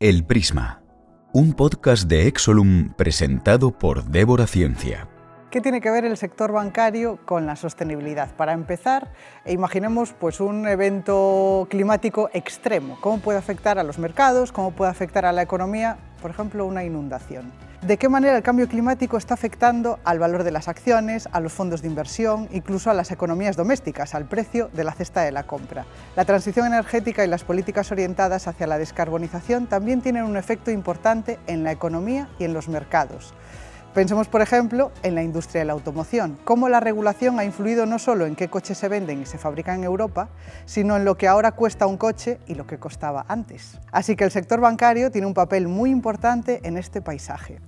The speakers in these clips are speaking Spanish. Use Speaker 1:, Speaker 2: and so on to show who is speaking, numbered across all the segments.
Speaker 1: El Prisma, un podcast de Exolum presentado por Débora Ciencia.
Speaker 2: ¿Qué tiene que ver el sector bancario con la sostenibilidad? Para empezar, imaginemos un evento climático extremo. ¿Cómo puede afectar a los mercados? ¿Cómo puede afectar a la economía? Por ejemplo, una inundación. ¿De qué manera el cambio climático está afectando al valor de las acciones, a los fondos de inversión, incluso a las economías domésticas, al precio de la cesta de la compra? La transición energética y las políticas orientadas hacia la descarbonización también tienen un efecto importante en la economía y en los mercados. Pensemos, por ejemplo, en la industria de la automoción, cómo la regulación ha influido no solo en qué coches se venden y se fabrican en Europa, sino en lo que ahora cuesta un coche y lo que costaba antes. Así que el sector bancario tiene un papel muy importante en este paisaje.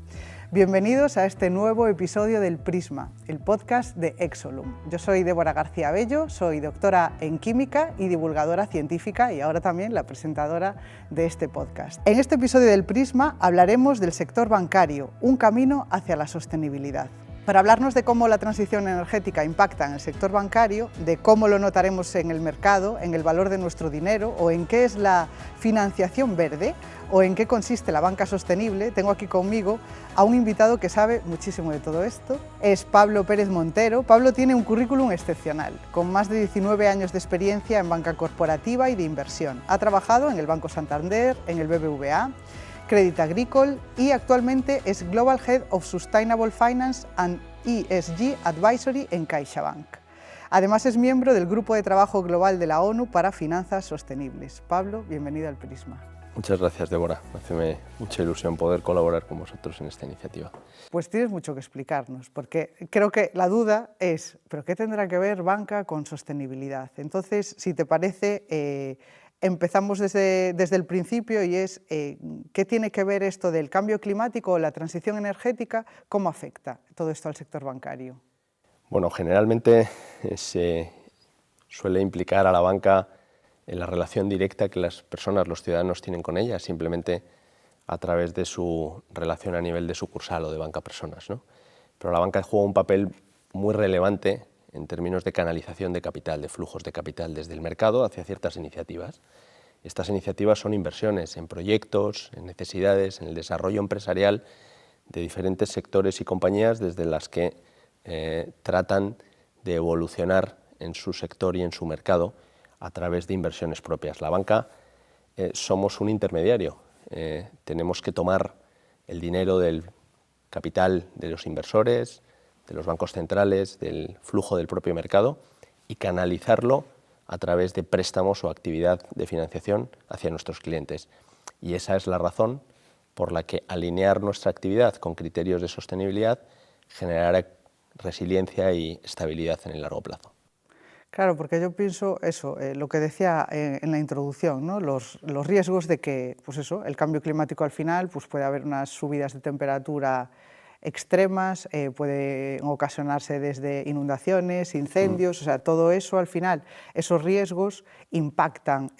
Speaker 2: Bienvenidos a este nuevo episodio del Prisma, el podcast de Exolum. Yo soy Débora García Bello, soy doctora en Química y divulgadora científica y ahora también la presentadora de este podcast. En este episodio del Prisma hablaremos del sector bancario, un camino hacia la sostenibilidad. Para hablarnos de cómo la transición energética impacta en el sector bancario, de cómo lo notaremos en el mercado, en el valor de nuestro dinero o en qué es la financiación verde o en qué consiste la banca sostenible, tengo aquí conmigo a un invitado que sabe muchísimo de todo esto. Es Pablo Pérez Montero. Pablo tiene un currículum excepcional, con más de 19 años de experiencia en banca corporativa y de inversión. Ha trabajado en el Banco Santander, en el BBVA, Crédit Agricole y actualmente es Global Head of Sustainable Finance and ESG Advisory en CaixaBank. Además es miembro del Grupo de Trabajo Global de la ONU para Finanzas Sostenibles. Pablo, bienvenido al Prisma.
Speaker 3: Muchas gracias, Débora. Me hace mucha ilusión poder colaborar con vosotros en esta iniciativa.
Speaker 2: Pues tienes mucho que explicarnos, porque creo que la duda es, ¿pero qué tendrá que ver banca con sostenibilidad? Entonces, si te parece, empezamos desde el principio y es ¿qué tiene que ver esto del cambio climático o la transición energética? ¿Cómo afecta todo esto al sector bancario?
Speaker 3: Bueno, generalmente se suele implicar a la banca en la relación directa que las personas, los ciudadanos, tienen con ella, simplemente a través de su relación a nivel de sucursal o de banca-personas, ¿no? Pero la banca juega un papel muy relevante en términos de canalización de capital, de flujos de capital desde el mercado hacia ciertas iniciativas. Estas iniciativas son inversiones en proyectos, en necesidades, en el desarrollo empresarial de diferentes sectores y compañías desde las que tratan de evolucionar en su sector y en su mercado a través de inversiones propias. La banca somos un intermediario, tenemos que tomar el dinero del capital de los inversores, de los bancos centrales, del flujo del propio mercado y canalizarlo a través de préstamos o actividad de financiación hacia nuestros clientes. Y esa es la razón por la que alinear nuestra actividad con criterios de sostenibilidad generará resiliencia y estabilidad en el largo plazo.
Speaker 2: Claro, porque yo pienso eso, lo que decía en la introducción, ¿no? Los riesgos de que el cambio climático al final puede haber unas subidas de temperatura extremas, puede ocasionarse desde inundaciones, incendios, todo eso al final, esos riesgos impactan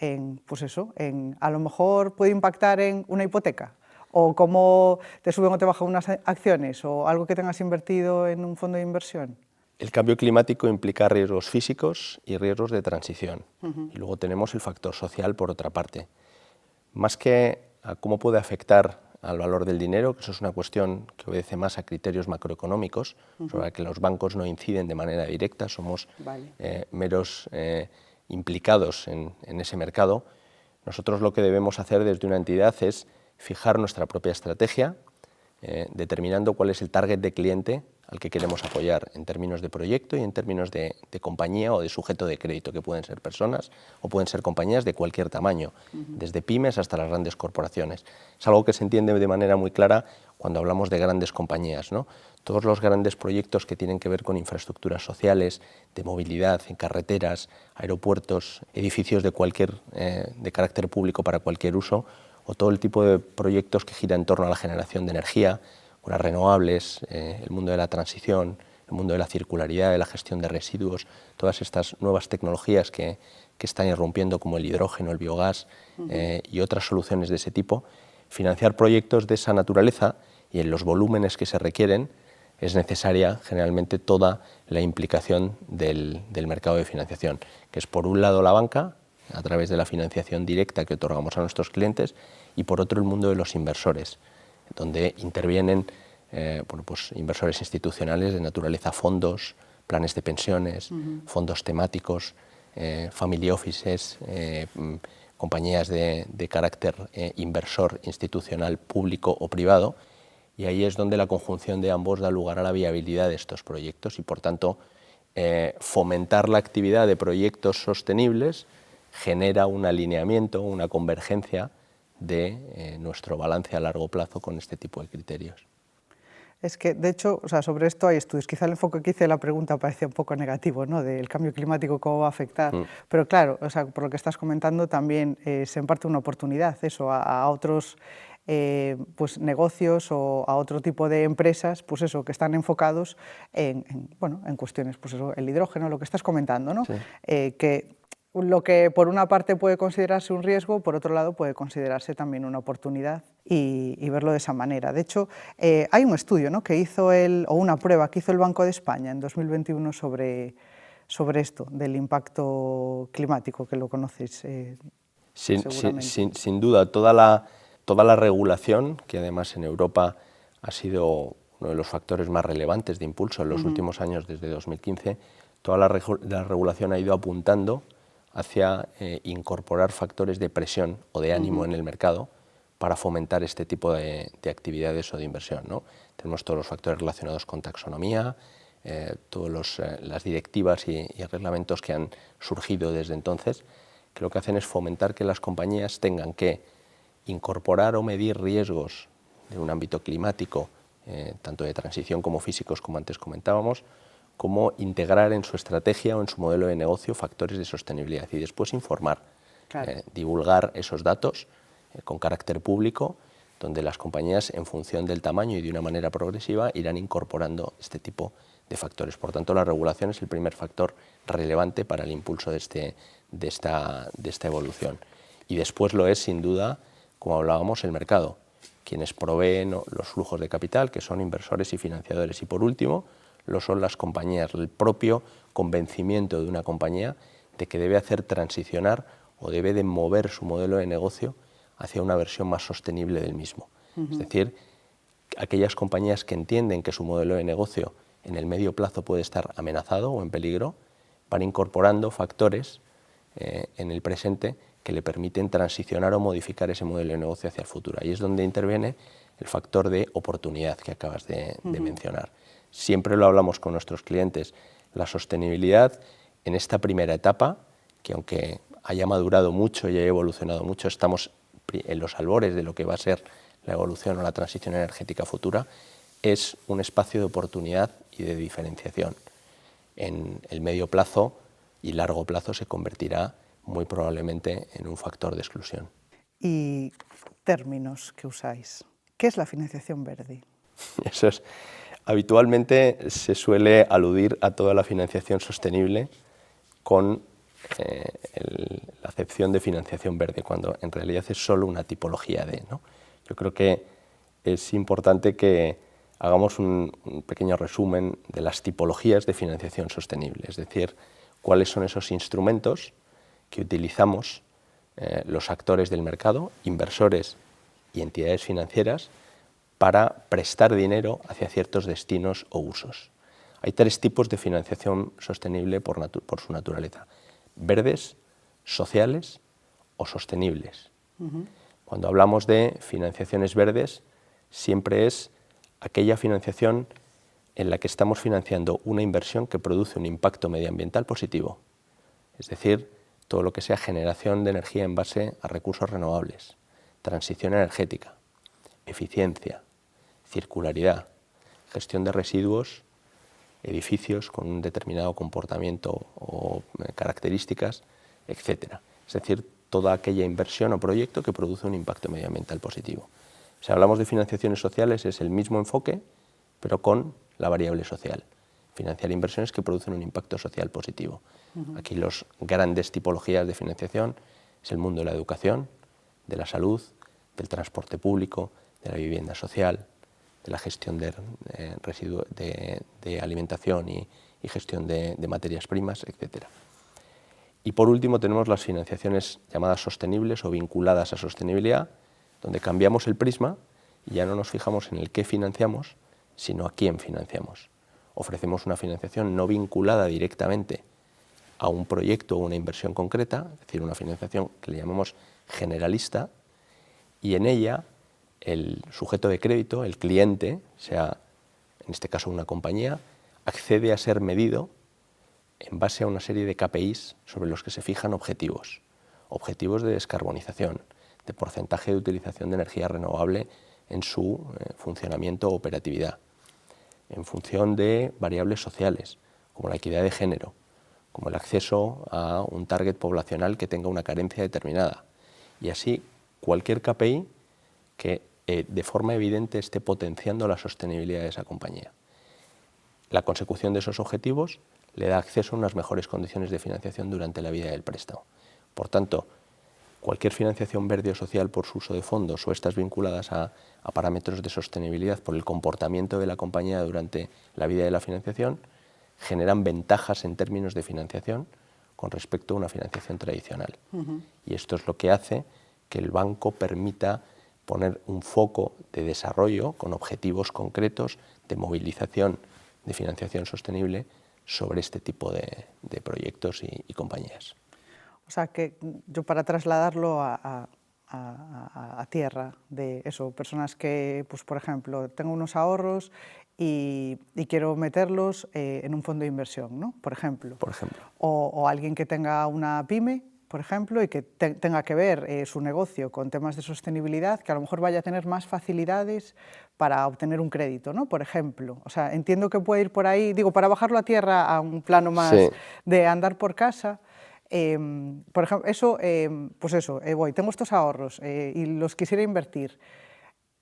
Speaker 2: a lo mejor puede impactar en una hipoteca, o cómo te suben o te bajan unas acciones, o algo que tengas invertido en un fondo de inversión.
Speaker 3: El cambio climático implica riesgos físicos y riesgos de transición. Y luego tenemos el factor social por otra parte. Más que a cómo puede afectar al valor del dinero, que eso es una cuestión que obedece más a criterios macroeconómicos, sobre la que los bancos no inciden de manera directa, somos meros implicados en ese mercado. Nosotros lo que debemos hacer desde una entidad es fijar nuestra propia estrategia, determinando cuál es el target de cliente al que queremos apoyar en términos de proyecto y en términos de compañía o de sujeto de crédito, que pueden ser personas o pueden ser compañías de cualquier tamaño, desde pymes hasta las grandes corporaciones. Es algo que se entiende de manera muy clara cuando hablamos de grandes compañías, ¿no? Todos los grandes proyectos que tienen que ver con infraestructuras sociales, de movilidad, en carreteras, aeropuertos, edificios de carácter público para cualquier uso, o todo el tipo de proyectos que gira en torno a la generación de energía, las renovables, el mundo de la transición, el mundo de la circularidad, de la gestión de residuos, todas estas nuevas tecnologías que están irrumpiendo como el hidrógeno, el biogás y otras soluciones de ese tipo. Financiar proyectos de esa naturaleza y en los volúmenes que se requieren es necesaria generalmente toda la implicación del mercado de financiación, que es por un lado la banca, a través de la financiación directa que otorgamos a nuestros clientes, y por otro el mundo de los inversores, donde intervienen pues inversores institucionales de naturaleza fondos, planes de pensiones, fondos temáticos, family offices, compañías de carácter inversor institucional público o privado, y ahí es donde la conjunción de ambos da lugar a la viabilidad de estos proyectos y, por tanto, fomentar la actividad de proyectos sostenibles genera un alineamiento, una convergencia de nuestro balance a largo plazo con este tipo de criterios.
Speaker 2: Es que, de hecho, o sea, sobre esto hay estudios. Quizá el enfoque que hice de la pregunta parece un poco negativo, ¿no?, del cambio climático, cómo va a afectar. Pero claro, o sea, por lo que estás comentando, también se imparte una oportunidad eso, a otros pues, negocios o a otro tipo de empresas, pues eso, que están enfocados bueno, en cuestiones, pues eso, el hidrógeno, lo que estás comentando, ¿no?
Speaker 3: Sí.
Speaker 2: Que lo que por una parte puede considerarse un riesgo, por otro lado puede considerarse también una oportunidad y verlo de esa manera. De hecho, hay un estudio, ¿no?, que hizo o una prueba que hizo el Banco de España en 2021 sobre esto, del impacto climático, que lo conoces seguramente.
Speaker 3: Sin duda, toda la regulación, que además en Europa ha sido uno de los factores más relevantes de impulso en los últimos años, desde 2015, toda la regulación ha ido apuntando hacia incorporar factores de presión o de ánimo en el mercado para fomentar este tipo de actividades o de inversión, ¿no? Tenemos todos los factores relacionados con taxonomía, todas las directivas y reglamentos que han surgido desde entonces, que lo que hacen es fomentar que las compañías tengan que incorporar o medir riesgos de un ámbito climático, tanto de transición como físicos, como antes comentábamos, como integrar en su estrategia o en su modelo de negocio factores de sostenibilidad y después informar, claro, divulgar esos datos con carácter público, donde las compañías, en función del tamaño y de una manera progresiva, irán incorporando este tipo de factores. Por tanto, la regulación es el primer factor relevante para el impulso de esta evolución. Y después lo es, sin duda, como hablábamos, el mercado, quienes proveen los flujos de capital, que son inversores y financiadores. Y por último, lo son las compañías, el propio convencimiento de una compañía de que debe hacer transicionar o debe de mover su modelo de negocio hacia una versión más sostenible del mismo. Es decir, aquellas compañías que entienden que su modelo de negocio en el medio plazo puede estar amenazado o en peligro, van incorporando factores en el presente que le permiten transicionar o modificar ese modelo de negocio hacia el futuro. Ahí es donde interviene el factor de oportunidad que acabas de mencionar. Siempre lo hablamos con nuestros clientes, la sostenibilidad en esta primera etapa, que aunque haya madurado mucho y haya evolucionado mucho, estamos en los albores de lo que va a ser la evolución o la transición energética futura, es un espacio de oportunidad y de diferenciación. En el medio plazo y largo plazo se convertirá muy probablemente en un factor de exclusión.
Speaker 2: Y términos que usáis. ¿Qué es la financiación verde?
Speaker 3: Eso es. Habitualmente se suele aludir a toda la financiación sostenible con la acepción de financiación verde, cuando en realidad es solo una tipología de, ¿no? Yo creo que es importante que hagamos un pequeño resumen de las tipologías de financiación sostenible, es decir, cuáles son esos instrumentos que utilizamos los actores del mercado, inversores y entidades financieras, para prestar dinero hacia ciertos destinos o usos. Hay tres tipos de financiación sostenible por su naturaleza: verdes, sociales o sostenibles. Cuando hablamos de financiaciones verdes, siempre es aquella financiación en la que estamos financiando una inversión que produce un impacto medioambiental positivo, es decir, todo lo que sea generación de energía en base a recursos renovables, transición energética, eficiencia, circularidad, gestión de residuos, edificios con un determinado comportamiento o características, etc. Es decir, toda aquella inversión o proyecto que produce un impacto medioambiental positivo. Si hablamos de financiaciones sociales, es el mismo enfoque, pero con la variable social. Financiar inversiones que producen un impacto social positivo. Aquí las grandes tipologías de financiación es el mundo de la educación, de la salud, del transporte público, de la vivienda social, de la gestión de alimentación y gestión de materias primas, etc. Y por último tenemos las financiaciones llamadas sostenibles o vinculadas a sostenibilidad, donde cambiamos el prisma y ya no nos fijamos en el qué financiamos, sino a quién financiamos. Ofrecemos una financiación no vinculada directamente a un proyecto o una inversión concreta, es decir, una financiación que le llamamos generalista, y en ella el sujeto de crédito, el cliente, sea en este caso una compañía, accede a ser medido en base a una serie de KPIs sobre los que se fijan objetivos. Objetivos de descarbonización, de porcentaje de utilización de energía renovable en su funcionamiento o operatividad, en función de variables sociales, como la equidad de género, como el acceso a un target poblacional que tenga una carencia determinada, y así cualquier KPI que de forma evidente esté potenciando la sostenibilidad de esa compañía. La consecución de esos objetivos le da acceso a unas mejores condiciones de financiación durante la vida del préstamo. Por tanto, cualquier financiación verde o social por su uso de fondos o estas vinculadas a parámetros de sostenibilidad por el comportamiento de la compañía durante la vida de la financiación generan ventajas en términos de financiación con respecto a una financiación tradicional. Y esto es lo que hace que el banco permita poner un foco de desarrollo con objetivos concretos de movilización de financiación sostenible sobre este tipo de proyectos y compañías.
Speaker 2: O sea que yo, para trasladarlo a tierra, de eso, personas que, pues por ejemplo, tengo unos ahorros y quiero meterlos en un fondo de inversión, ¿no? Por ejemplo. O alguien que tenga una pyme, por ejemplo, y que tenga que ver su negocio con temas de sostenibilidad, que a lo mejor vaya a tener más facilidades para obtener un crédito, ¿no? Por ejemplo. O sea, entiendo que puede ir por ahí, digo, para bajarlo a tierra a un plano más de andar por casa. Por ejemplo, eso, pues eso, tengo estos ahorros y los quisiera invertir.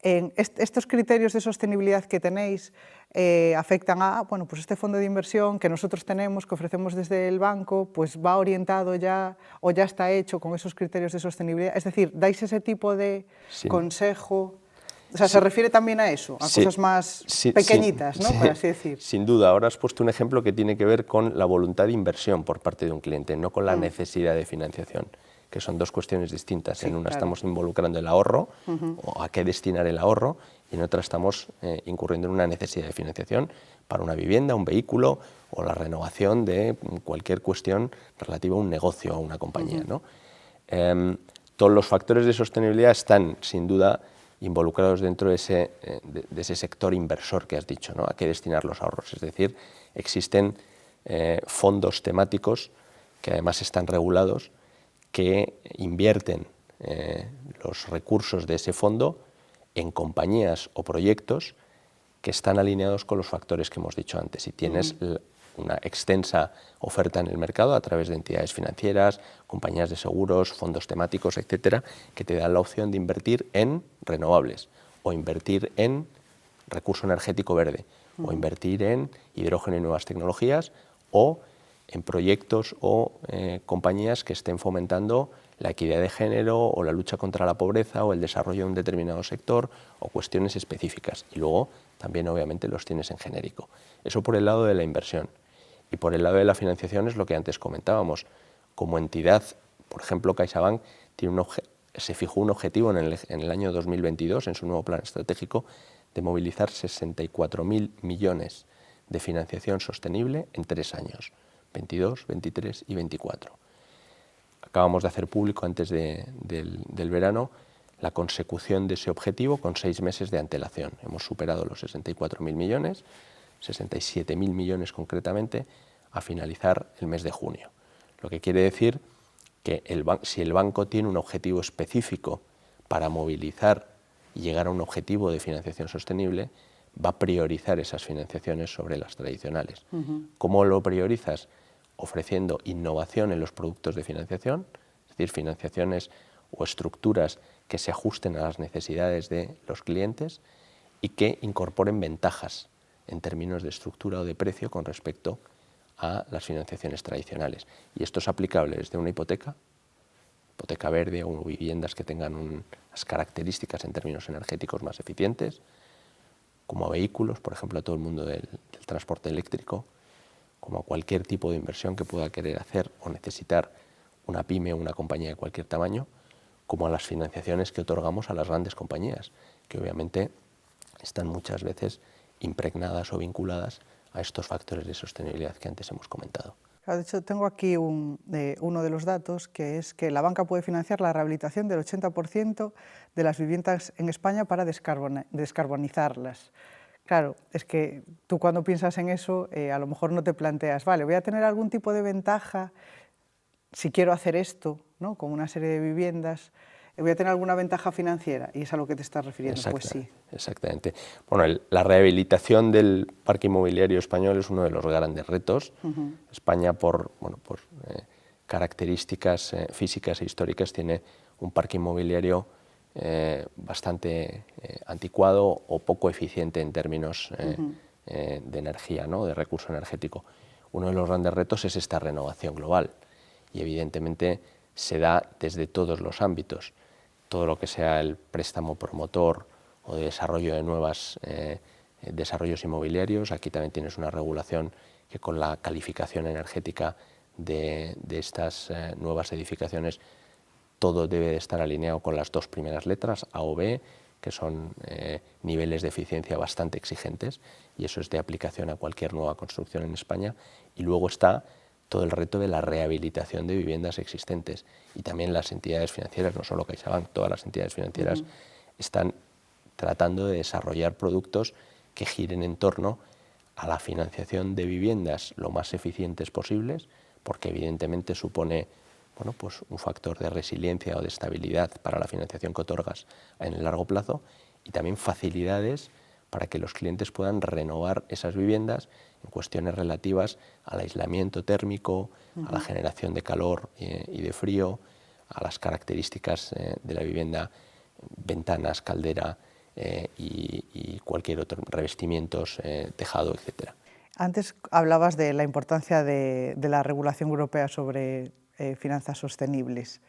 Speaker 2: ¿Estos criterios de sostenibilidad que tenéis afectan a, bueno, pues este fondo de inversión que nosotros tenemos, que ofrecemos desde el banco, pues va orientado ya o ya está hecho con esos criterios de sostenibilidad? Es decir, ¿dais ese tipo de consejo? O sea, ¿se refiere también a eso, a cosas más pequeñitas, ¿no? Por así decir.
Speaker 3: Sin duda. Ahora has puesto un ejemplo que tiene que ver con la voluntad de inversión por parte de un cliente, no con la necesidad de financiación, que son dos cuestiones distintas. En una estamos involucrando el ahorro, o a qué destinar el ahorro, y en otra estamos incurriendo en una necesidad de financiación para una vivienda, un vehículo o la renovación de cualquier cuestión relativa a un negocio o a una compañía, ¿no? Todos los factores de sostenibilidad están, sin duda, involucrados dentro de ese sector inversor que has dicho, ¿no? A qué destinar los ahorros. Es decir, existen fondos temáticos que además están regulados, que invierten los recursos de ese fondo en compañías o proyectos que están alineados con los factores que hemos dicho antes. Si tienes una extensa oferta en el mercado a través de entidades financieras, compañías de seguros, fondos temáticos, etcétera, que te dan la opción de invertir en renovables o invertir en recurso energético verde o invertir en hidrógeno y nuevas tecnologías o en proyectos o compañías que estén fomentando la equidad de género o la lucha contra la pobreza o el desarrollo de un determinado sector o cuestiones específicas. Y luego también obviamente los tienes en genérico. Eso por el lado de la inversión. Y por el lado de la financiación es lo que antes comentábamos. Como entidad, por ejemplo, CaixaBank se fijó un objetivo en el año 2022, en su nuevo plan estratégico, de movilizar 64.000 millones de financiación sostenible en 3 años, 22, 23 y 24. Acabamos de hacer público antes del verano la consecución de ese objetivo con 6 meses de antelación. Hemos superado los 64.000 millones, 67.000 millones concretamente, a finalizar el mes de junio. Lo que quiere decir que si el banco tiene un objetivo específico para movilizar y llegar a un objetivo de financiación sostenible, va a priorizar esas financiaciones sobre las tradicionales. ¿Cómo lo priorizas? Ofreciendo innovación en los productos de financiación, es decir, financiaciones o estructuras que se ajusten a las necesidades de los clientes y que incorporen ventajas en términos de estructura o de precio con respecto a las financiaciones tradicionales. Y esto es aplicable desde una hipoteca verde o viviendas que tengan unas características en términos energéticos más eficientes, como a vehículos, por ejemplo, a todo el mundo del transporte eléctrico, como a cualquier tipo de inversión que pueda querer hacer o necesitar una pyme o una compañía de cualquier tamaño, como a las financiaciones que otorgamos a las grandes compañías, que obviamente están muchas veces impregnadas o vinculadas a estos factores de sostenibilidad que antes hemos comentado.
Speaker 2: De hecho, tengo aquí uno de los datos, que es que la banca puede financiar la rehabilitación del 80% de las viviendas en España para descarbonizarlas. Claro, es que tú cuando piensas en eso, a lo mejor no te planteas, vale, voy a tener algún tipo de ventaja si quiero hacer esto, ¿no?, con una serie de viviendas, voy a tener alguna ventaja financiera, y es a lo que te estás refiriendo. Pues sí.
Speaker 3: Exactamente. Bueno, la rehabilitación del parque inmobiliario español es uno de los grandes retos. España, por características físicas e históricas, tiene un parque inmobiliario bastante anticuado o poco eficiente en términos de energía, ¿no?, de recurso energético. Uno de los grandes retos es esta renovación global y evidentemente se da desde todos los ámbitos. Todo lo que sea el préstamo promotor o de desarrollo de nuevos desarrollos inmobiliarios. Aquí también tienes una regulación que con la calificación energética de estas nuevas edificaciones todo debe de estar alineado con las dos primeras letras, A o B, que son niveles de eficiencia bastante exigentes, y eso es de aplicación a cualquier nueva construcción en España. Y luego está todo el reto de la rehabilitación de viviendas existentes, y también las entidades financieras, no solo CaixaBank, todas las entidades financieras están tratando de desarrollar productos que giren en torno a la financiación de viviendas lo más eficientes posibles, porque evidentemente supone pues un factor de resiliencia o de estabilidad para la financiación que otorgas en el largo plazo, y también facilidades para que los clientes puedan renovar esas viviendas en cuestiones relativas al aislamiento térmico, a la generación de calor y de frío, a las características de la vivienda, ventanas, caldera y cualquier otro, revestimientos, tejado, etc.
Speaker 2: Antes hablabas de la importancia de la regulación europea sobre finanzas sostenibles.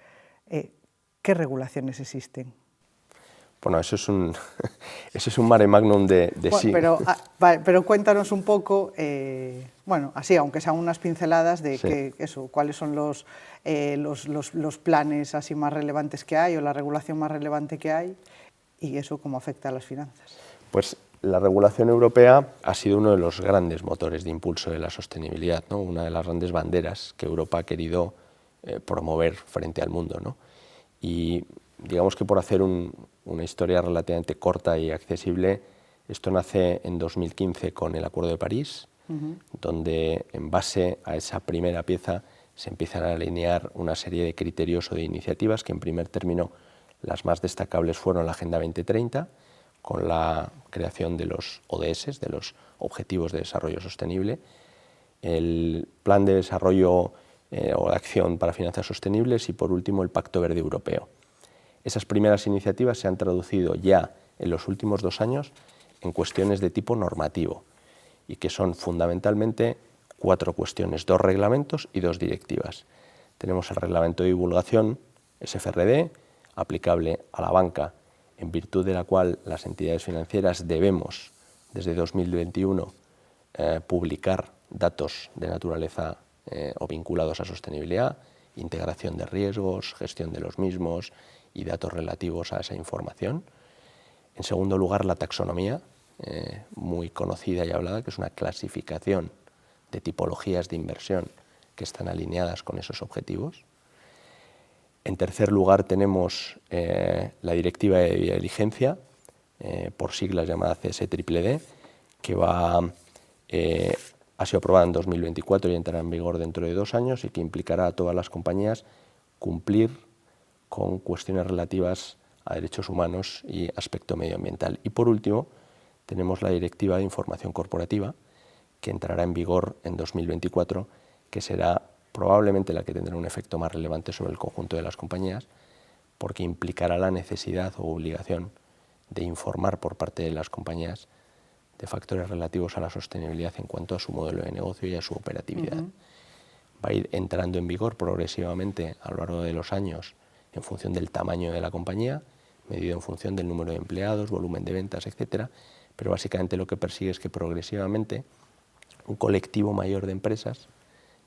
Speaker 2: ¿Qué regulaciones existen?
Speaker 3: Bueno, eso es un mare magnum de
Speaker 2: bueno,
Speaker 3: sí.
Speaker 2: Pero cuéntanos un poco, bueno, así, aunque sean unas pinceladas de sí, cuáles son los planes así más relevantes que hay, o la regulación más relevante que hay, y eso cómo afecta a las finanzas.
Speaker 3: Pues la regulación europea ha sido uno de los grandes motores de impulso de la sostenibilidad, ¿no? Una de las grandes banderas que Europa ha querido promover frente al mundo, ¿no? Y digamos que, por hacer una historia relativamente corta y accesible, esto nace en 2015 con el Acuerdo de París, donde en base a esa primera pieza se empiezan a alinear una serie de criterios o de iniciativas que, en primer término, las más destacables fueron la Agenda 2030, con la creación de los ODS, de los Objetivos de Desarrollo Sostenible, el Plan de Desarrollo o de Acción para Finanzas Sostenibles y, por último, el Pacto Verde Europeo. Esas primeras iniciativas se han traducido ya en los últimos 2 años en cuestiones de tipo normativo, y que son fundamentalmente 4 cuestiones, 2 reglamentos y 2 directivas. Tenemos el Reglamento de Divulgación, SFRD, aplicable a la banca, en virtud de la cual las entidades financieras debemos, desde 2021, publicar datos de naturaleza o vinculados a sostenibilidad, integración de riesgos, gestión de los mismos y datos relativos a esa información. En segundo lugar, la taxonomía, muy conocida y hablada, que es una clasificación de tipologías de inversión que están alineadas con esos objetivos. En tercer lugar, tenemos la Directiva de Debida Diligencia, por siglas llamada CSDDD, que ha sido aprobada en 2024 y entrará en vigor dentro de 2 años, y que implicará a todas las compañías cumplir con cuestiones relativas a derechos humanos y aspecto medioambiental. Y por último, tenemos la Directiva de Información Corporativa, que entrará en vigor en 2024, que será probablemente la que tendrá un efecto más relevante sobre el conjunto de las compañías, porque implicará la necesidad o obligación de informar por parte de las compañías de factores relativos a la sostenibilidad en cuanto a su modelo de negocio y a su operatividad. Va a ir entrando en vigor progresivamente a lo largo de los años en función del tamaño de la compañía, medido en función del número de empleados, volumen de ventas, etcétera, pero básicamente lo que persigue es que progresivamente un colectivo mayor de empresas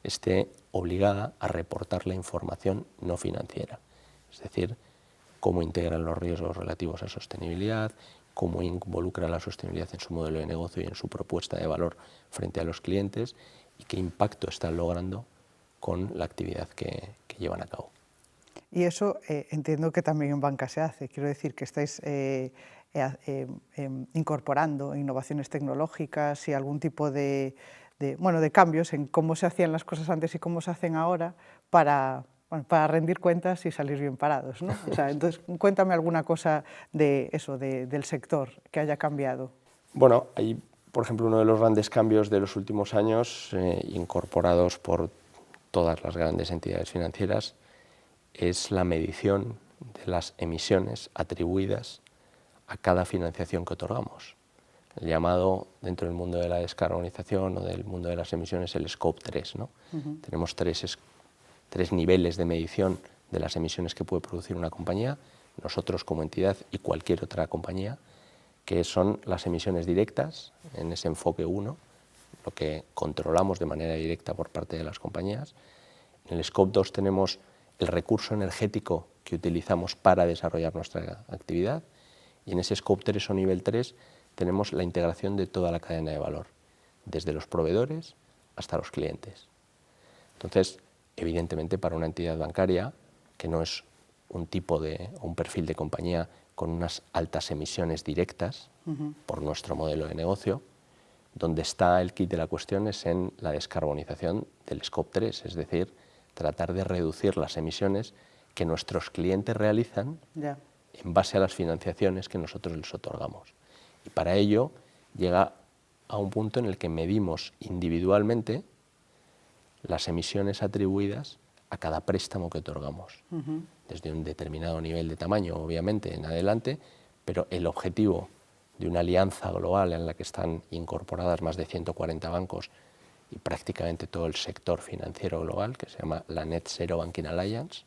Speaker 3: esté obligada a reportar la información no financiera, es decir, cómo integran los riesgos relativos a sostenibilidad, cómo involucra la sostenibilidad en su modelo de negocio y en su propuesta de valor frente a los clientes y qué impacto están logrando con la actividad que llevan a cabo.
Speaker 2: Y eso entiendo que también en banca se hace. Quiero decir que estáis incorporando innovaciones tecnológicas y algún tipo de cambios en cómo se hacían las cosas antes y cómo se hacen ahora para rendir cuentas y salir bien parados, ¿no? O sea, entonces, cuéntame alguna cosa de eso, del sector que haya cambiado.
Speaker 3: Bueno, hay, por ejemplo, uno de los grandes cambios de los últimos años, incorporados por todas las grandes entidades financieras, es la medición de las emisiones atribuidas a cada financiación que otorgamos. El llamado, dentro del mundo de la descarbonización o del mundo de las emisiones, el Scope 3, ¿no? Tenemos tres niveles de medición de las emisiones que puede producir una compañía, nosotros como entidad y cualquier otra compañía, que son las emisiones directas, en ese enfoque 1, lo que controlamos de manera directa por parte de las compañías. En el Scope 2 tenemos el recurso energético que utilizamos para desarrollar nuestra actividad, y en ese Scope 3 o nivel 3 tenemos la integración de toda la cadena de valor, desde los proveedores hasta los clientes. Entonces, evidentemente, para una entidad bancaria, que no es un tipo o un perfil de compañía con unas altas emisiones directas por nuestro modelo de negocio, donde está el kit de la cuestión es en la descarbonización del Scope 3, es decir, tratar de reducir las emisiones que nuestros clientes realizan en base a las financiaciones que nosotros les otorgamos. Y para ello llega a un punto en el que medimos individualmente las emisiones atribuidas a cada préstamo que otorgamos, desde un determinado nivel de tamaño, obviamente, en adelante, pero el objetivo de una alianza global en la que están incorporadas más de 140 bancos y prácticamente todo el sector financiero global, que se llama la Net Zero Banking Alliance.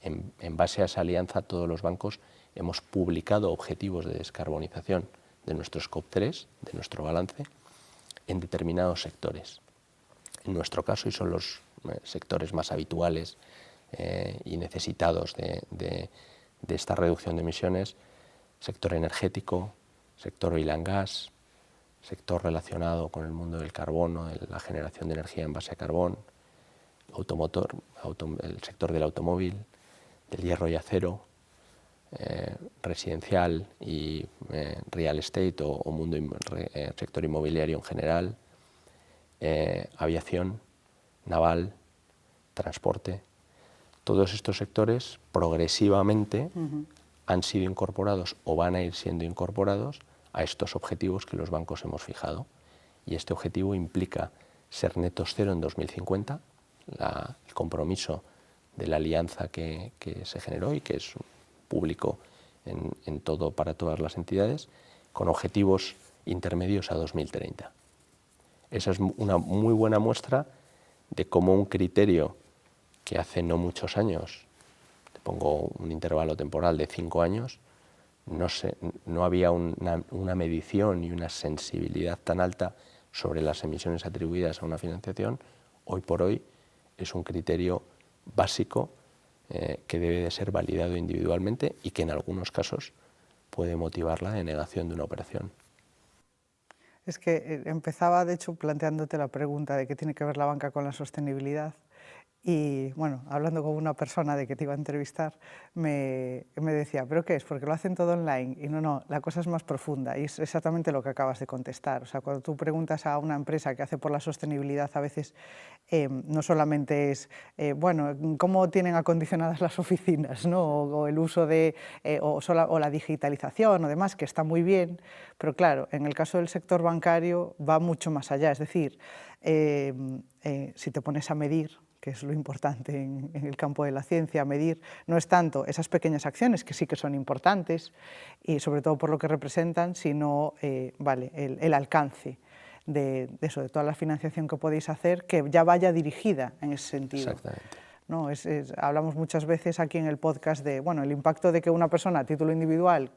Speaker 3: En base a esa alianza, todos los bancos hemos publicado objetivos de descarbonización de nuestro Scope 3, de nuestro balance, en determinados sectores. En nuestro caso, y son los sectores más habituales y necesitados de esta reducción de emisiones, sector energético, sector oil and gas, sector relacionado con el mundo del carbono, de la generación de energía en base a carbón, automotor, el sector del automóvil, del hierro y acero, residencial y real estate o mundo sector inmobiliario en general, aviación, naval, transporte. Todos estos sectores progresivamente han sido incorporados o van a ir siendo incorporados a estos objetivos que los bancos hemos fijado. Y este objetivo implica ser netos cero en 2050, el compromiso de la alianza que se generó y que es público para todas las entidades, con objetivos intermedios a 2030. Esa es una muy buena muestra de cómo un criterio que hace no muchos años, te pongo un intervalo temporal de 5 años, no había una medición y una sensibilidad tan alta sobre las emisiones atribuidas a una financiación. Hoy por hoy es un criterio básico que debe de ser validado individualmente y que en algunos casos puede motivar la denegación de una operación.
Speaker 2: Es que empezaba, de hecho, planteándote la pregunta de qué tiene que ver la banca con la sostenibilidad. Y bueno, hablando con una persona de que te iba a entrevistar, me decía, ¿pero qué es? Porque lo hacen todo online. Y no, la cosa es más profunda y es exactamente lo que acabas de contestar. O sea, cuando tú preguntas a una empresa que hace por la sostenibilidad, a veces no solamente es, ¿cómo tienen acondicionadas las oficinas, ¿no? O el uso de, o la digitalización o demás, que está muy bien, pero claro, en el caso del sector bancario va mucho más allá. Es decir, si te pones a medir, que es lo importante en el campo de la ciencia, medir no es tanto esas pequeñas acciones, que sí que son importantes, y sobre todo por lo que representan, sino el alcance de toda la financiación que podéis hacer, que ya vaya dirigida en ese sentido.
Speaker 3: Exactamente.
Speaker 2: ¿no? Hablamos muchas veces aquí en el podcast de, bueno, el impacto de que una persona a título individual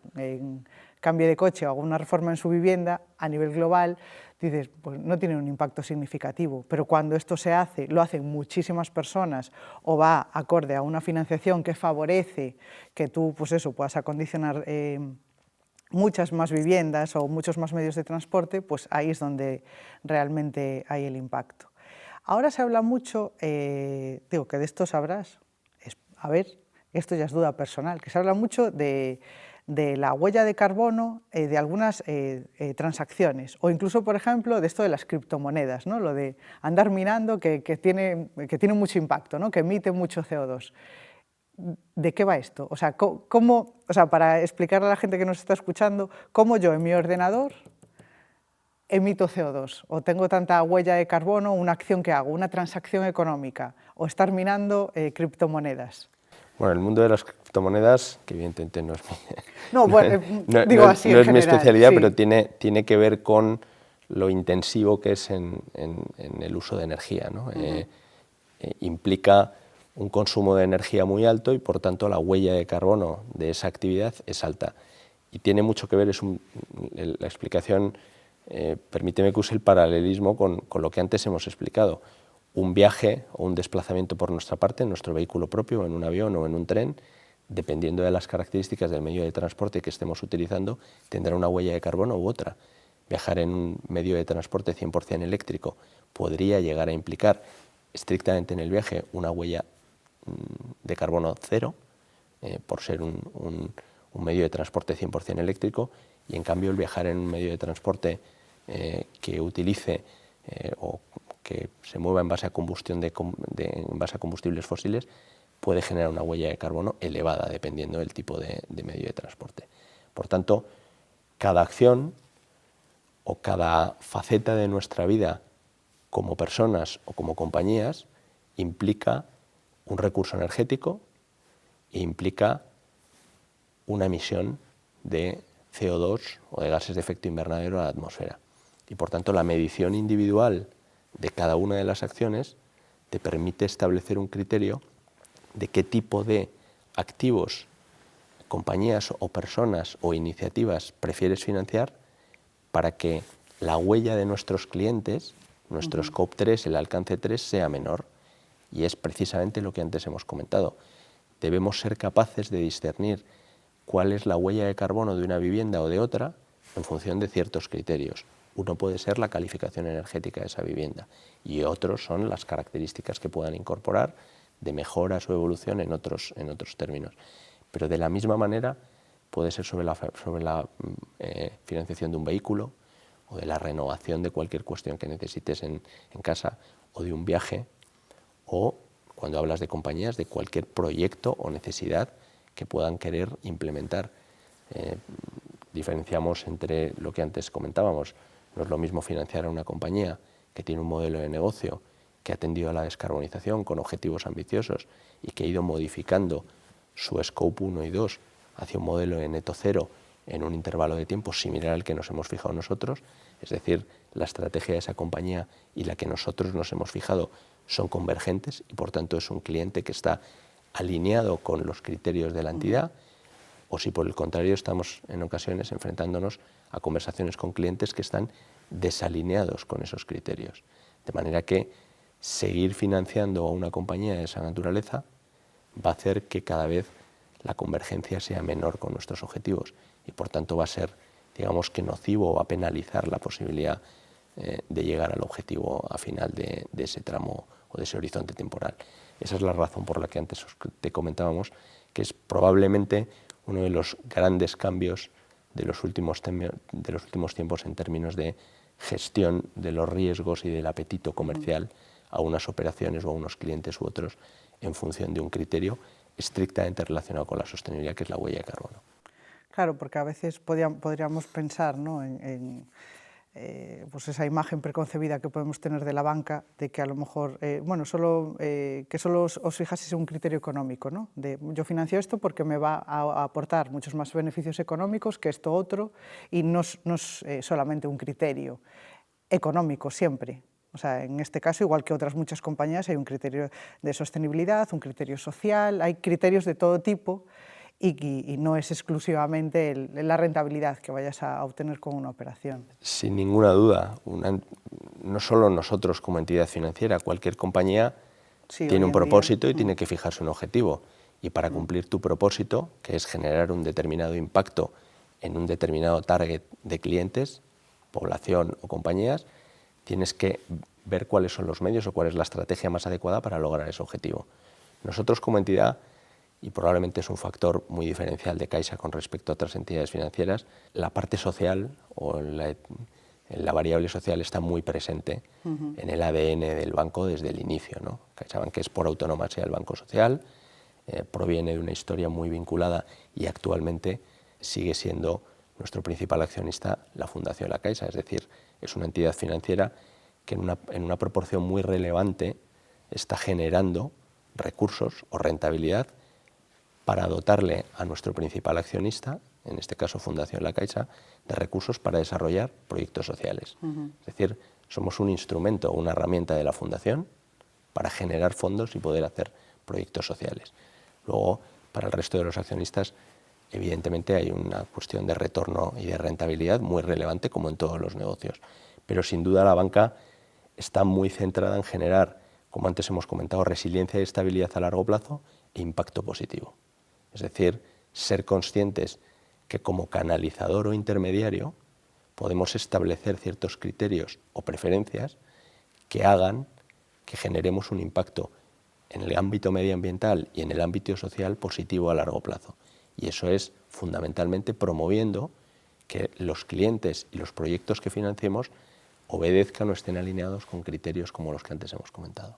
Speaker 2: cambie de coche o haga una reforma en su vivienda a nivel global, dices, pues no tiene un impacto significativo, pero cuando esto se hace, lo hacen muchísimas personas o va acorde a una financiación que favorece que tú, pues eso, puedas acondicionar muchas más viviendas o muchos más medios de transporte, pues ahí es donde realmente hay el impacto. Ahora se habla mucho, digo que de esto sabrás, a ver, esto ya es duda personal, que se habla mucho de la huella de carbono de algunas transacciones, o incluso, por ejemplo, de esto de las criptomonedas, ¿no? Lo de andar minando que tiene mucho impacto, ¿no? Que emite mucho CO2. ¿De qué va esto? O sea, para explicarle a la gente que nos está escuchando, cómo yo en mi ordenador emito CO2 o tengo tanta huella de carbono, una acción que hago, una transacción económica o estar minando criptomonedas.
Speaker 3: Bueno, el mundo de las criptomonedas, que evidentemente no es mi especialidad, sí. Pero tiene que ver con lo intensivo que es en el uso de energía, ¿no? Implica un consumo de energía muy alto y por tanto la huella de carbono de esa actividad es alta. Y tiene mucho que ver, la explicación, permíteme que use el paralelismo con lo que antes hemos explicado. Un viaje o un desplazamiento por nuestra parte, en nuestro vehículo propio, en un avión o en un tren, dependiendo de las características del medio de transporte que estemos utilizando, tendrá una huella de carbono u otra. Viajar en un medio de transporte 100% eléctrico podría llegar a implicar estrictamente en el viaje una huella de carbono cero, por ser un medio de transporte 100% eléctrico, y en cambio el viajar en un medio de transporte que utilice o que se mueva en base a combustión en base a combustibles fósiles puede generar una huella de carbono elevada dependiendo del tipo de medio de transporte. Por tanto, cada acción o cada faceta de nuestra vida como personas o como compañías implica un recurso energético e implica una emisión de CO2 o de gases de efecto invernadero a la atmósfera. Y por tanto la medición individual de cada una de las acciones te permite establecer un criterio de qué tipo de activos, compañías o personas o iniciativas prefieres financiar para que la huella de nuestros clientes, nuestro Scope 3, el alcance 3, sea menor. Y es precisamente lo que antes hemos comentado. Debemos ser capaces de discernir cuál es la huella de carbono de una vivienda o de otra en función de ciertos criterios. Uno puede ser la calificación energética de esa vivienda y otros son las características que puedan incorporar de mejora o evolución en otros términos. Pero de la misma manera puede ser sobre la financiación de un vehículo o de la renovación de cualquier cuestión que necesites en casa o de un viaje, o cuando hablas de compañías, de cualquier proyecto o necesidad que puedan querer implementar. Diferenciamos entre lo que antes comentábamos. No es lo mismo financiar a una compañía que tiene un modelo de negocio que ha tendido a la descarbonización con objetivos ambiciosos y que ha ido modificando su Scope 1 y 2 hacia un modelo de neto cero en un intervalo de tiempo similar al que nos hemos fijado nosotros, es decir, la estrategia de esa compañía y la que nosotros nos hemos fijado son convergentes y por tanto es un cliente que está alineado con los criterios de la entidad, o si por el contrario estamos en ocasiones enfrentándonos a conversaciones con clientes que están desalineados con esos criterios. De manera que seguir financiando a una compañía de esa naturaleza va a hacer que cada vez la convergencia sea menor con nuestros objetivos y por tanto va a ser, digamos que nocivo o va a penalizar la posibilidad de llegar al objetivo a final de ese tramo o de ese horizonte temporal. Esa es la razón por la que antes te comentábamos que es probablemente uno de los grandes cambios de los últimos tiempos en términos de gestión de los riesgos y del apetito comercial a unas operaciones o a unos clientes u otros en función de un criterio estrictamente relacionado con la sostenibilidad, que es la huella de carbono.
Speaker 2: Claro, porque a veces podríamos pensar, ¿no?, pues esa imagen preconcebida que podemos tener de la banca, de que a lo mejor, que solo os fijaseis en un criterio económico, ¿no? De yo financio esto porque me va a aportar muchos más beneficios económicos que esto otro, y no es solamente un criterio económico siempre, O sea, en este caso, igual que otras muchas compañías, hay un criterio de sostenibilidad, un criterio social, hay criterios de todo tipo y no es exclusivamente la rentabilidad que vayas a obtener con una operación.
Speaker 3: Sin ninguna duda, no solo nosotros como entidad financiera, cualquier compañía tiene un propósito y tiene que fijarse un objetivo. Y para cumplir tu propósito, que es generar un determinado impacto en un determinado target de clientes, población o compañías, tienes que ver cuáles son los medios o cuál es la estrategia más adecuada para lograr ese objetivo. Nosotros como entidad, y probablemente es un factor muy diferencial de Caixa con respecto a otras entidades financieras, la parte social o la variable social está muy presente en el ADN del banco desde el inicio, ¿no? CaixaBank es por autonomía el banco social, proviene de una historia muy vinculada y actualmente sigue siendo nuestro principal accionista la Fundación La Caixa, es decir, es una entidad financiera que en una proporción muy relevante está generando recursos o rentabilidad para dotarle a nuestro principal accionista, en este caso Fundación La Caixa, de recursos para desarrollar proyectos sociales. Es decir, somos un instrumento, una herramienta de la Fundación para generar fondos y poder hacer proyectos sociales. Luego, para el resto de los accionistas, evidentemente hay una cuestión de retorno y de rentabilidad muy relevante, como en todos los negocios. Pero sin duda la banca está muy centrada en generar, como antes hemos comentado, resiliencia y estabilidad a largo plazo e impacto positivo. Es decir, ser conscientes que como canalizador o intermediario podemos establecer ciertos criterios o preferencias que hagan que generemos un impacto en el ámbito medioambiental y en el ámbito social positivo a largo plazo. Y eso es fundamentalmente promoviendo que los clientes y los proyectos que financiemos obedezcan o estén alineados con criterios como los que antes hemos comentado.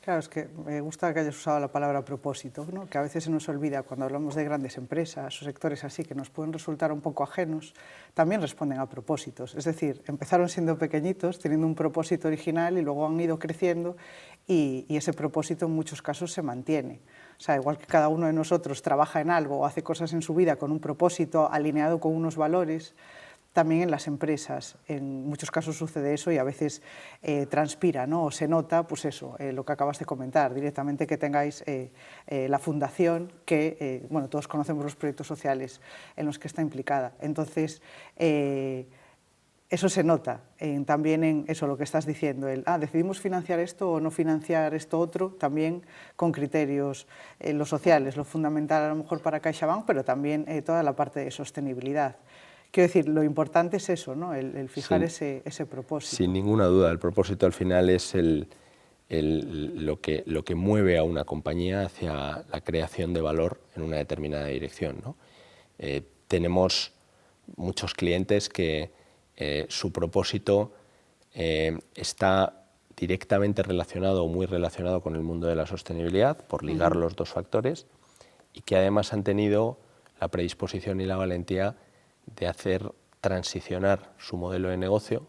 Speaker 2: Claro, es que me gusta que hayas usado la palabra propósito, ¿no? Que a veces se nos olvida cuando hablamos de grandes empresas o sectores así que nos pueden resultar un poco ajenos, también responden a propósitos. Es decir, empezaron siendo pequeñitos, teniendo un propósito original y luego han ido creciendo y ese propósito en muchos casos se mantiene. O sea, igual que cada uno de nosotros trabaja en algo o hace cosas en su vida con un propósito alineado con unos valores, también en las empresas, en muchos casos sucede eso y a veces transpira, ¿no? O se nota, pues eso, lo que acabas de comentar, directamente que tengáis la fundación que, bueno, todos conocemos los proyectos sociales en los que está implicada. Entonces, eso se nota también en eso, lo que estás diciendo, decidimos financiar esto o no financiar esto otro, también con criterios los sociales, lo fundamental a lo mejor para CaixaBank, pero también toda la parte de sostenibilidad. Quiero decir, lo importante es eso, ¿no? El fijar ese propósito.
Speaker 3: Sin ninguna duda, el propósito al final es lo que mueve a una compañía hacia la creación de valor en una determinada dirección, ¿no? Tenemos muchos clientes que su propósito está directamente relacionado o muy relacionado con el mundo de la sostenibilidad, por ligar los dos factores, y que además han tenido la predisposición y la valentía de hacer transicionar su modelo de negocio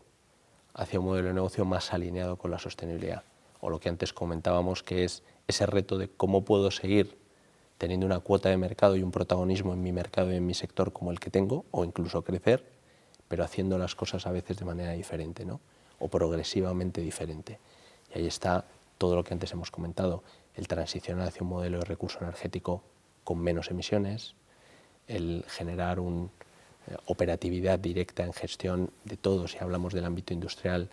Speaker 3: hacia un modelo de negocio más alineado con la sostenibilidad. O lo que antes comentábamos, que es ese reto de cómo puedo seguir teniendo una cuota de mercado y un protagonismo en mi mercado y en mi sector como el que tengo, o incluso crecer, pero haciendo las cosas a veces de manera diferente, ¿no? O progresivamente diferente. Y ahí está todo lo que antes hemos comentado, el transicionar hacia un modelo de recurso energético con menos emisiones, el generar una operatividad directa en gestión de todo, si hablamos del ámbito industrial,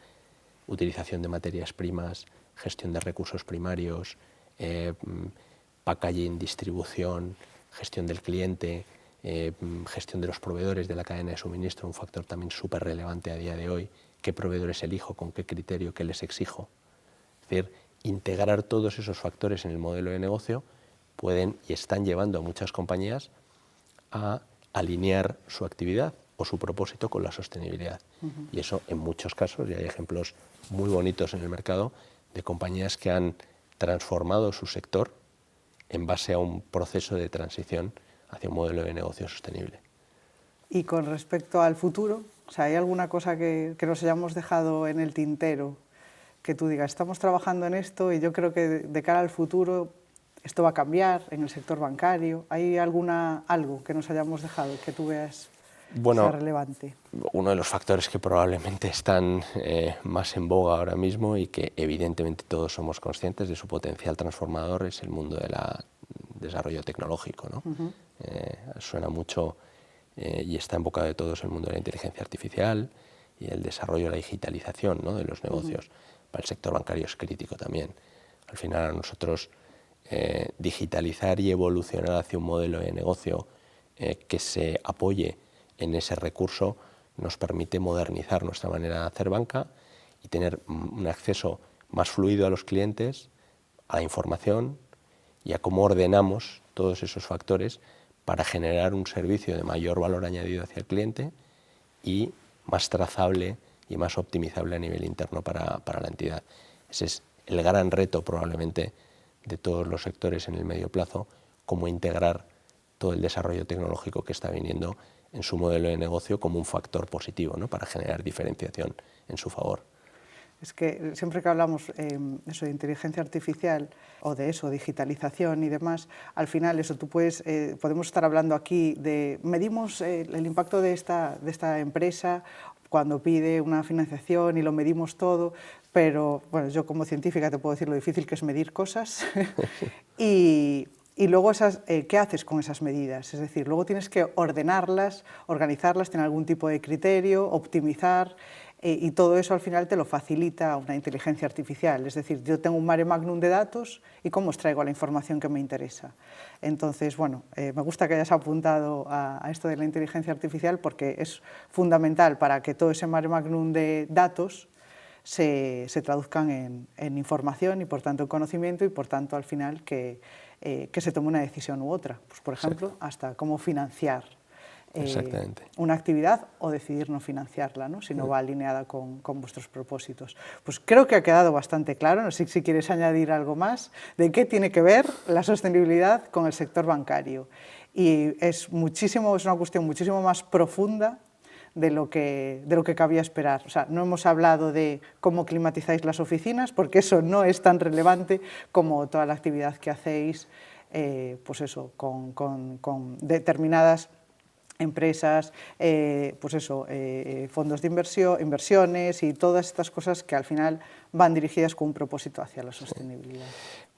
Speaker 3: utilización de materias primas, gestión de recursos primarios, packaging, distribución, gestión del cliente, gestión de los proveedores de la cadena de suministro, un factor también súper relevante a día de hoy, qué proveedores elijo, con qué criterio, qué les exijo. Es decir, integrar todos esos factores en el modelo de negocio pueden y están llevando a muchas compañías a alinear su actividad o su propósito con la sostenibilidad. Y eso en muchos casos, y hay ejemplos muy bonitos en el mercado, de compañías que han transformado su sector en base a un proceso de transición hacia un modelo de negocio sostenible.
Speaker 2: Y con respecto al futuro, o sea, ¿hay alguna cosa que nos hayamos dejado en el tintero que tú digas, estamos trabajando en esto y yo creo que de cara al futuro esto va a cambiar en el sector bancario? ¿Hay algo que nos hayamos dejado que tú veas?
Speaker 3: Bueno,
Speaker 2: sea relevante?
Speaker 3: Uno de los factores que probablemente están más en boga ahora mismo y que evidentemente todos somos conscientes de su potencial transformador es el mundo del desarrollo tecnológico, ¿no? Suena mucho y está en boca de todos el mundo de la inteligencia artificial y el desarrollo, la digitalización, ¿no?, de los negocios. Para el sector bancario es crítico también. Al final a nosotros digitalizar y evolucionar hacia un modelo de negocio que se apoye en ese recurso nos permite modernizar nuestra manera de hacer banca y tener un acceso más fluido a los clientes, a la información y a cómo ordenamos todos esos factores para generar un servicio de mayor valor añadido hacia el cliente y más trazable y más optimizable a nivel interno para la entidad. Ese es el gran reto probablemente de todos los sectores en el medio plazo, cómo integrar todo el desarrollo tecnológico que está viniendo en su modelo de negocio como un factor positivo, ¿no?, para generar diferenciación en su favor.
Speaker 2: Es que siempre que hablamos eso de inteligencia artificial o de eso, digitalización y demás, al final eso tú podemos estar hablando aquí de medimos el impacto de esta empresa cuando pide una financiación y lo medimos todo, pero bueno, yo como científica te puedo decir lo difícil que es medir cosas y luego ¿qué haces con esas medidas? Es decir, luego tienes que ordenarlas, organizarlas, tener algún tipo de criterio, optimizar, y todo eso al final te lo facilita una inteligencia artificial. Es decir, yo tengo un mare magnum de datos y cómo extraigo la información que me interesa. Entonces, bueno, me gusta que hayas apuntado a esto de la inteligencia artificial porque es fundamental para que todo ese mare magnum de datos se traduzcan en información y por tanto en conocimiento y por tanto al final que se tome una decisión u otra. Pues, por ejemplo, hasta cómo financiar una actividad o decidir no financiarla, ¿no?, si no va alineada con vuestros propósitos. Pues creo que ha quedado bastante claro, no sé si quieres añadir algo más, de qué tiene que ver la sostenibilidad con el sector bancario. Y es una cuestión muchísimo más profunda de lo que cabía esperar. O sea, no hemos hablado de cómo climatizáis las oficinas, porque eso no es tan relevante como toda la actividad que hacéis, pues eso, con determinadas empresas, pues eso, fondos de inversiones y todas estas cosas que al final van dirigidas con un propósito hacia la sostenibilidad.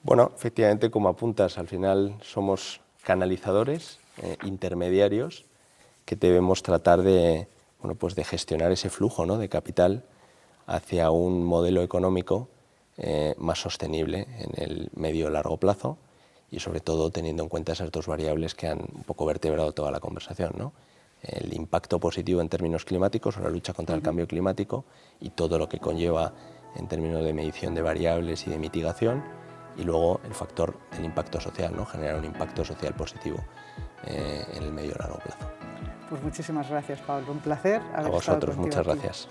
Speaker 3: Bueno, efectivamente, como apuntas, al final somos canalizadores, intermediarios, que debemos tratar de gestionar ese flujo, ¿no?, de capital hacia un modelo económico más sostenible en el medio y largo plazo y sobre todo teniendo en cuenta esas dos variables que han un poco vertebrado toda la conversación, ¿no? El impacto positivo en términos climáticos o la lucha contra el cambio climático y todo lo que conlleva en términos de medición de variables y de mitigación, y luego el factor del impacto social, ¿no?, generar un impacto social positivo en el medio y largo plazo.
Speaker 2: Pues muchísimas gracias, Pablo. Un placer haber
Speaker 3: estado contigo. A vosotros, muchas
Speaker 2: aquí.
Speaker 3: gracias.